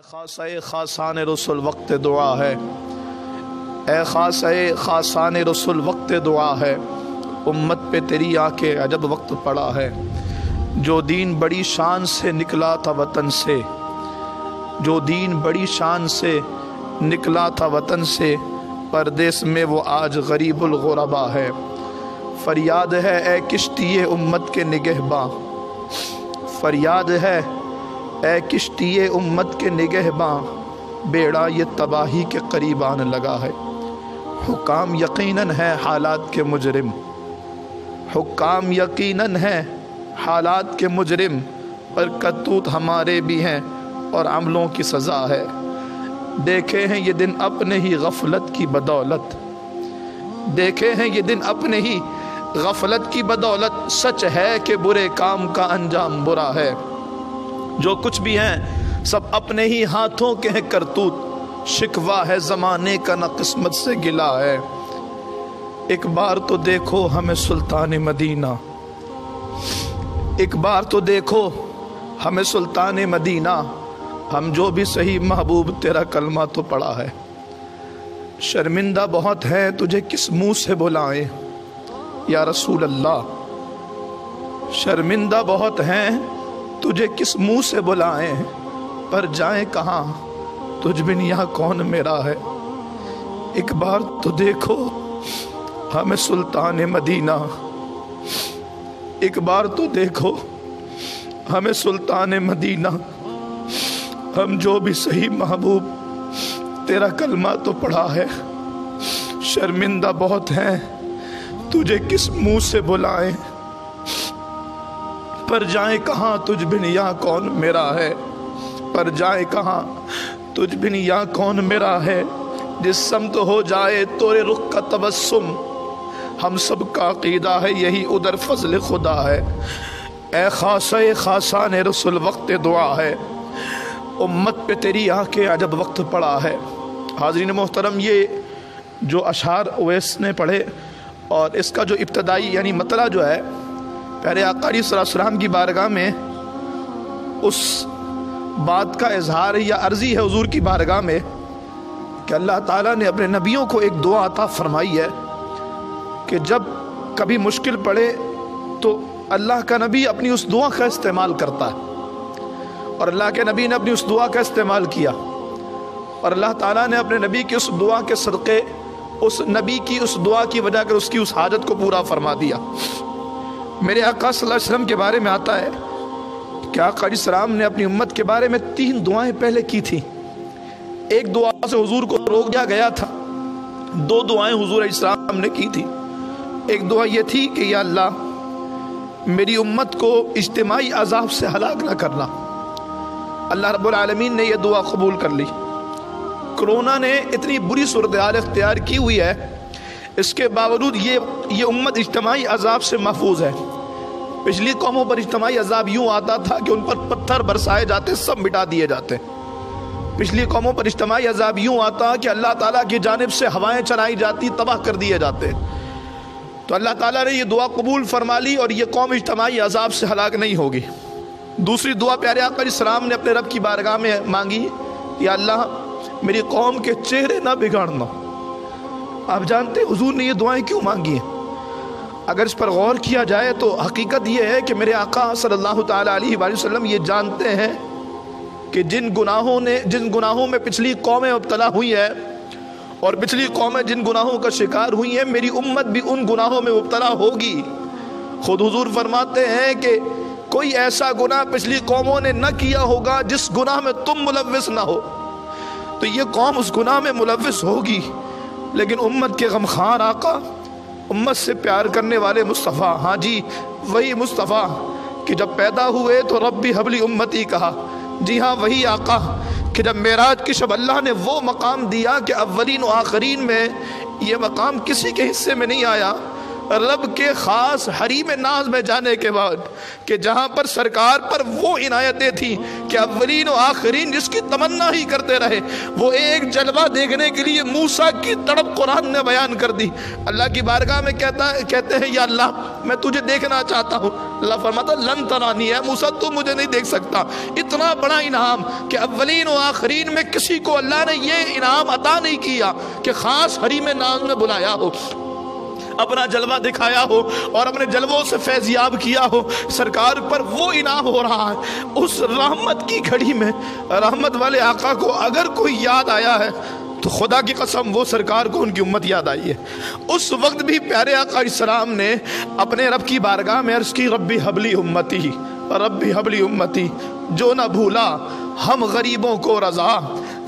خاصۂ خاصان رسول وقت دعا ہے، اے خاصۂ خاصان رسول وقت دعا ہے، امت پہ تیری آ کے عجب وقت پڑا ہے۔ جو دین بڑی شان سے نکلا تھا وطن سے، جو دین بڑی شان سے نکلا تھا وطن سے، پردیس میں وہ آج غریب الغربا ہے۔ فریاد ہے اے کشتی امت کے نگہباں، فریاد ہے اے کشتی امت کے نگہباں، بیڑا یہ تباہی کے قریب آنے لگا ہے۔ حکام یقیناً ہے حالات کے مجرم، حکام یقیناً ہے حالات کے مجرم، پر کرتوت ہمارے بھی ہیں اور عملوں کی سزا ہے۔ دیکھے ہیں یہ دن اپنے ہی غفلت کی بدولت، دیکھے ہیں یہ دن اپنے ہی غفلت کی بدولت، سچ ہے کہ برے کام کا انجام برا ہے۔ جو کچھ بھی ہیں سب اپنے ہی ہاتھوں کے ہیں کرتوت، شکوہ ہے زمانے کا نہ قسمت سے گلا ہے۔ ایک بار تو دیکھو ہمیں سلطان مدینہ، ایک بار تو دیکھو ہمیں سلطان مدینہ، ہم جو بھی صحیح محبوب تیرا کلمہ تو پڑھا ہے۔ شرمندہ بہت ہے تجھے کس منہ سے بلائیں یا رسول اللہ، شرمندہ بہت ہیں تجھے کس منہ سے بلائیں، پر جائیں کہاں تجھ بن یہاں کون میرا ہے۔ ایک بار تو دیکھو ہمیں سلطان مدینہ، ایک بار تو دیکھو ہمیں سلطان مدینہ، ہم جو بھی صحیح محبوب تیرا کلمہ تو پڑھا ہے۔ شرمندہ بہت ہیں تجھے کس منہ سے بلائیں، پر جائیں کہاں تجھ بن یہاں کون میرا ہے، پر جائیں کہاں تجھ بن یہاں کون میرا ہے۔ جس سمت ہو جائے تورے رخ کا تبسم، ہم سب کا عقیدہ ہے یہی ادھر فضل خدا ہے۔ اے خاصۂ خاصان رسول وقت دعا ہے، امت پہ تیری آ کے عجب وقت پڑا ہے۔ حاضرین محترم، یہ جو اشعار اویس نے پڑھے اور اس کا جو ابتدائی یعنی مطلع جو ہے، پیارے آقا علیہ السلام کی بارگاہ میں اس بات کا اظہار یا عرضی ہے حضور کی بارگاہ میں کہ اللہ تعالیٰ نے اپنے نبیوں کو ایک دعا عطا فرمائی ہے کہ جب کبھی مشکل پڑے تو اللہ کا نبی اپنی اس دعا کا استعمال کرتا ہے، اور اللہ کے نبی نے اپنی اس دعا کا استعمال کیا، اور اللہ تعالیٰ نے اپنے نبی کی اس دعا کے صدقے اس نبی کی اس دعا کی وجہ کر اس کی اس حاجت کو پورا فرما دیا۔ میرے آقا صلی اللہ علیہ وسلم کے بارے میں آتا ہے کہ آقا علیہ السلام نے اپنی امت کے بارے میں 3 دعائیں پہلے کی تھیں۔ ایک دعا سے حضور کو روک دیا گیا تھا، 2 دعائیں حضور علیہ السلام نے کی تھی۔ ایک دعا یہ تھی کہ یا اللہ میری امت کو اجتماعی عذاب سے ہلاک نہ کرنا۔ اللہ رب العالمین نے یہ دعا قبول کر لی۔ کرونا نے اتنی بری صورتحال اختیار کی ہوئی ہے، اس کے باوجود یہ امت اجتماعی عذاب سے محفوظ ہے۔ پچھلی قوموں پر اجتماعی عذاب یوں آتا تھا کہ ان پر پتھر برسائے جاتے، سب مٹا دیے جاتے۔ پچھلی قوموں پر اجتماعی عذاب یوں آتا کہ اللہ تعالیٰ کی جانب سے ہوائیں چلائی جاتی، تباہ کر دیے جاتے۔ تو اللہ تعالیٰ نے یہ دعا قبول فرما لی اور یہ قوم اجتماعی عذاب سے ہلاک نہیں ہوگی۔ دوسری دعا پیارے آقا علیہ السلام نے اپنے رب کی بارگاہ میں مانگی، یا اللہ میری قوم کے چہرے نہ بگاڑنا۔ آپ جانتے حضور نے یہ دعائیں کیوں مانگی ہیں؟ اگر اس پر غور کیا جائے تو حقیقت یہ ہے کہ میرے آقا صلی اللہ تعالیٰ علیہ وآلہ وسلم یہ جانتے ہیں کہ جن گناہوں میں پچھلی قومیں مبتلا ہوئی ہیں اور پچھلی قومیں جن گناہوں کا شکار ہوئی ہیں، میری امت بھی ان گناہوں میں مبتلا ہوگی۔ خود حضور فرماتے ہیں کہ کوئی ایسا گناہ پچھلی قوموں نے نہ کیا ہوگا جس گناہ میں تم ملوث نہ ہو، تو یہ قوم اس گناہ میں ملوث ہوگی۔ لیکن امت کے غمخوار آقا، امت سے پیار کرنے والے مصطفیٰ، ہاں جی وہی مصطفیٰ کہ جب پیدا ہوئے تو ربی حبلی امتی کہا، جی ہاں وہی آقا کہ جب معراج کی شب اللہ نے وہ مقام دیا کہ اولین و آخرین میں یہ مقام کسی کے حصے میں نہیں آیا، رب کے خاص حریم ناز میں جانے کے بعد کہ جہاں پر سرکار پر وہ عنایتیں تھیں کہ اولین و آخرین جس کی تمنا ہی کرتے رہے، وہ ایک جلوہ دیکھنے کے لیے موسیٰ کی تڑپ قرآن نے بیان کر دی۔ اللہ کی بارگاہ میں کہتے ہیں یا اللہ میں تجھے دیکھنا چاہتا ہوں۔ اللہ فرماتا لن ترانی، ہے موسیٰ تو مجھے نہیں دیکھ سکتا۔ اتنا بڑا انعام کہ اولین و آخرین میں کسی کو اللہ نے یہ انعام عطا نہیں کیا کہ خاص حریم ناز میں بلایا ہو، اپنا جلوہ دکھایا ہو اور اپنے جلووں سے فیضیاب کیا ہو۔ سرکار پر وہ انعام ہو رہا ہے۔ اس رحمت کی گھڑی میں رحمت والے آقا کو اگر کوئی یاد آیا ہے تو خدا کی قسم وہ سرکار کو ان کی امت یاد آئی ہے۔ اس وقت بھی پیارے آقا علیہ السلام نے اپنے رب کی بارگاہ میں عرض کی ربی حبلی امتی، ربی حبلی امتی، جو نہ بھولا ہم غریبوں کو رضا،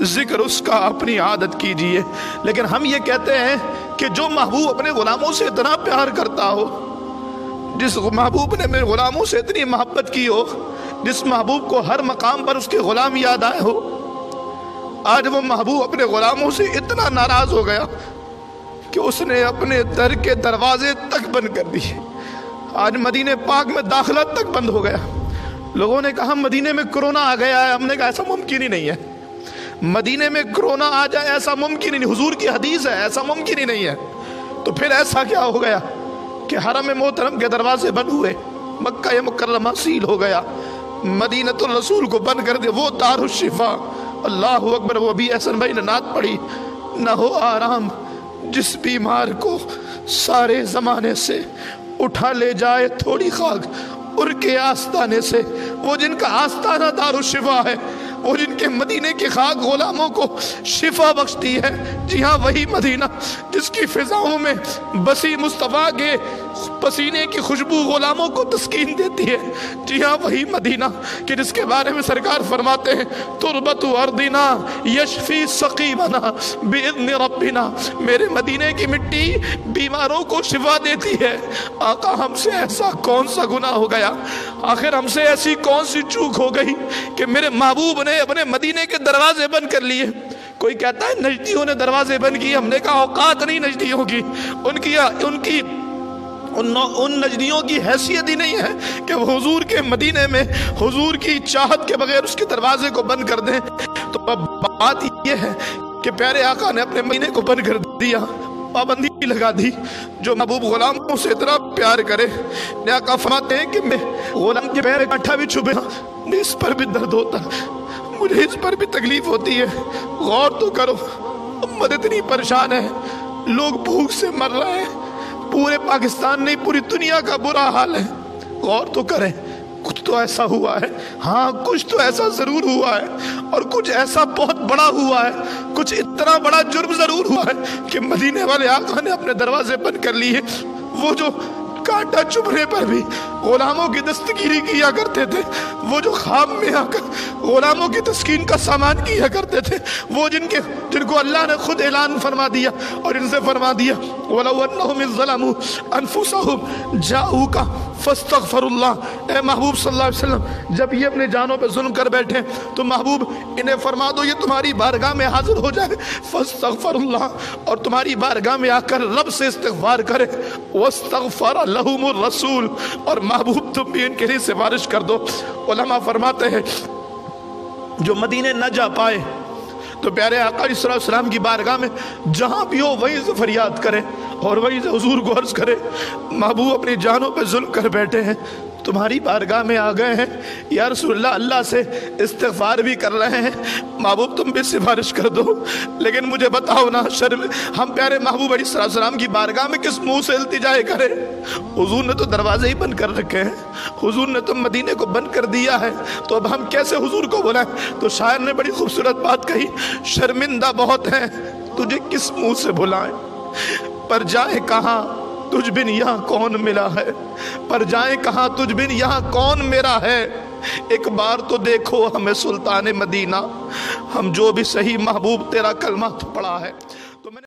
ذکر اس کا اپنی عادت کیجئے۔ لیکن ہم یہ کہتے ہیں کہ جو محبوب اپنے غلاموں سے اتنا پیار کرتا ہو، جس محبوب نے میرے غلاموں سے اتنی محبت کی ہو، جس محبوب کو ہر مقام پر اس کے غلام یاد آئے ہو، آج وہ محبوب اپنے غلاموں سے اتنا ناراض ہو گیا کہ اس نے اپنے در کے دروازے تک بند کر دیے۔ آج مدینہ پاک میں داخلہ تک بند ہو گیا۔ لوگوں نے کہا مدینے میں کرونا آ گیا ہے، ہم نے کہا ایسا ممکن ہی نہیں ہے، مدینے میں کرونا آ جائے ایسا ممکن ہی نہیں، حضور کی حدیث ہے ایسا ممکن ہی نہیں ہے۔ تو پھر ایسا کیا ہو گیا کہ حرم محترم کے دروازے بند ہوئے، مکہ مکرمہ سیل ہو گیا، مدینۃ الرسول کو بند کر دیا، وہ دار الشفا۔ اللہ اکبر۔ وہ بھی احسن بھائی نے نعت پڑھی، نہ ہو آرام جس بیمار کو سارے زمانے سے، اٹھا لے جائے تھوڑی خاک ان کے آستانے سے۔ وہ جن کا آستانہ دار الشفا ہے، وہ جن کے مدینے کی خاک غلاموں کو شفا بخشتی ہے، جی ہاں وہی مدینہ جس کی فضاؤں میں بسی مصطفیٰ کے پسینے کی خوشبو غلاموں کو تسکین دیتی ہے، جی ہاں وہی مدینہ کہ جس کے بارے میں سرکار فرماتے ہیں تربت ارضنا یشفی سقیمنا باذن ربنا، میرے مدینے کی مٹی بیماروں کو شفا دیتی ہے۔ آقا ہم سے ایسا کون سا گناہ ہو گیا، آخر ہم سے ایسی کون سی چوک ہو گئی کہ میرے محبوب نے اپنے مدینے کے دروازے بند کر لیے۔ کوئی کہتا ہے نجدیوں نے دروازے بند کیے، ہم نے کہا اوقات نہیں نجدیوں کی، ان نجدیوں کی حیثیت ہی نہیں ہے کہ وہ حضور کے مدینے میں حضور کی چاہت کے بغیر اس کے دروازے کو بند کر دیں۔ تو اب بات یہ ہے کہ پیارے آقا نے اپنے مدینے کو بند کر دیا، پابندی لگا دی۔ جو محبوب غلاموں سے اتنا پیار کرے، آقا فرماتے ہیں کہ میں غلام کے پیر کانٹا بھی چھپے، مجھے اس پر بھی درد ہوتا ہے، مجھے اس پر بھی تکلیف ہوتی ہے۔ غور تو کرو، امت اتنی پریشان ہے، لوگ بھوک سے مر رہے ہیں، پورے پاکستان نہیں پوری دنیا کا برا حال ہے۔ غور تو کریں، کچھ تو ایسا ہوا ہے، ہاں کچھ تو ایسا ضرور ہوا ہے، اور کچھ ایسا بہت بڑا ہوا ہے، کچھ اتنا بڑا جرم ضرور ہوا ہے کہ مدینے والے آقا نے اپنے دروازے بند کر لیے۔ وہ جو کانٹا چبھنے پر بھی غلاموں کی دستگیری کیا کرتے تھے، وہ جو خواب میں آ کر غلاموں کی تسکین کا سامان کیا کرتے تھے، وہ جن کو اللہ نے خود اعلان فرما دیا اور ان سے فرما دیا وَلَوْ أَنَّهُمْ إِذْ ظَلَمُوا أَنفُسَهُمْ جَاءُوكَ فَاسْتَغْفَرُوا اللَّهَ۔ اے محبوب صلی اللہ علیہ وسلم جب یہ اپنے جانوں پہ ظلم کر بیٹھے تو محبوب انہیں فرما دو یہ تمہاری بارگاہ میں حاضر ہو جائے، فَاسْتَغْفَرُوا اللَّهَ، اور تمہاری بارگاہ میں آ کر رب سے استغفار کرے، وَاسْتَغْفَرَ لَهُمُ الرَّسُولُ، اور محبوب تم بھی ان کے لیے سفارش کر دو۔ علماء فرماتے ہیں جو مدینے نہ جا پائے تو پیارے آقا علیہ السلام کی بارگاہ میں جہاں بھی ہو وہیں سے فریاد کرے اور وہیں سے حضور کو عرض کرے محبوب اپنی جانوں پہ ظلم کر بیٹھے ہیں، تمہاری بارگاہ میں آ گئے ہیں، یا رسول اللہ اللہ سے استغفار بھی کر رہے ہیں، محبوب تم بھی سفارش کر دو۔ لیکن مجھے بتاؤ نا شرم، ہم پیارے محبوب علیہ السلام کی بارگاہ میں کس منہ سے التجائے کریں؟ حضور نے تو دروازے ہی بند کر رکھے ہیں، حضور نے تو مدینے کو بند کر دیا ہے، تو اب ہم کیسے حضور کو بلائیں؟ تو شاعر نے بڑی خوبصورت بات کہی، شرمندہ بہت ہیں تجھے کس منہ سے بلائیں، پر جائیں کہاں تجھ بن یہاں کون ملا ہے، پر جائیں کہاں تجھ بن یہاں کون میرا ہے، ایک بار تو دیکھو ہمیں سلطان مدینہ، ہم جو بھی صحیح محبوب تیرا کلمہ پڑھا ہے۔